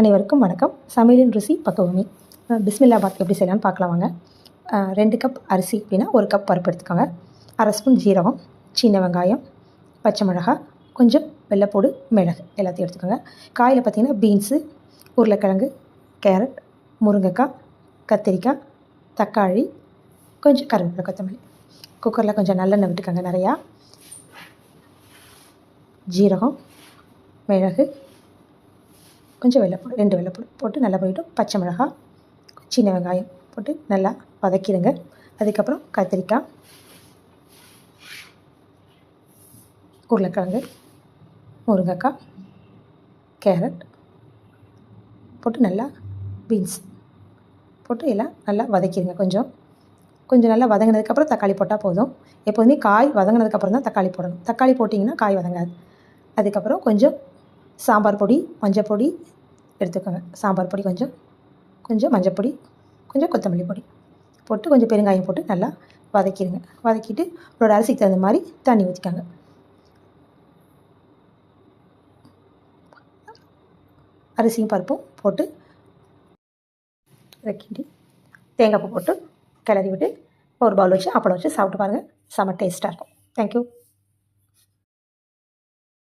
அனைவருக்கும் வணக்கம். சமையலின் ருசி பக்குவமி. பிஸ்மில்லா பாத் எப்படி செய்யலான்னு பார்க்கலாம் வாங்க. 2 கப் அரிசி அப்படின்னா 1 கப் பருப்பு எடுத்துக்கோங்க. 1/2 ஸ்பூன் ஜீரகம், சின்ன வெங்காயம், பச்சை மிளகாய், கொஞ்சம் வெள்ளைப்பூடு, மிளகு எல்லாத்தையும் எடுத்துக்கோங்க. காயில் பார்த்திங்கன்னா பீன்ஸு, உருளைக்கிழங்கு, கேரட், முருங்கைக்காய், கத்திரிக்காய், தக்காளி, கொஞ்சம் கருவேப்பிலை, கொத்தமல்லி. குக்கரில் கொஞ்சம் நல்லெண்ணெய் விட்டுக்கோங்க நிறையா. ஜீரகம், மிளகு, கொஞ்சம் வெள்ளைப்பூடு, 2 வெள்ளைப்பூடு போட்டு நல்லா பண்ணிவிட்டு பச்சை மிளகாய், சின்ன வெங்காயம் போட்டு நல்லா வதக்கிடுங்க. அதுக்கப்புறம் கத்திரிக்காய், உருளைக்கிழங்கு, முருங்கைக்காய், கேரட் போட்டு நல்லா பீன்ஸ் போட்டு எல்லாம் நல்லா வதக்கிடுங்க. கொஞ்சம் நல்லா வதங்கினதுக்கப்புறம் தக்காளி போட்டால் போதும். எப்போதுமே காய் வதங்கினதுக்கப்புறம் தான் தக்காளி போடணும். தக்காளி போட்டிங்கன்னா காய் வதங்காது. அதுக்கப்புறம் கொஞ்சம் சாம்பார் பொடி, மஞ்சள் பொடி எடுத்துக்கோங்க. சாம்பார் பொடி கொஞ்சம் மஞ்சள் பொடி, கொஞ்சம் கொத்தமல்லி பொடி போட்டு கொஞ்சம் பெருங்காயம் போட்டு நல்லா வதக்கிடுங்க. வதக்கிட்டு உங்களோட அரிசிக்கு தகுந்த மாதிரி தண்ணி ஊற்றிக்காங்க. அரிசியும் பருப்பும் போட்டு வதக்கிட்டு தேங்காய் பூ போட்டு கிளறி விட்டு ஒரு பவுல் வச்சு அப்பளம் வச்சு சாப்பிட்டு பாருங்கள். செம்ம டேஸ்ட்டாக இருக்கும். தேங்க்யூ.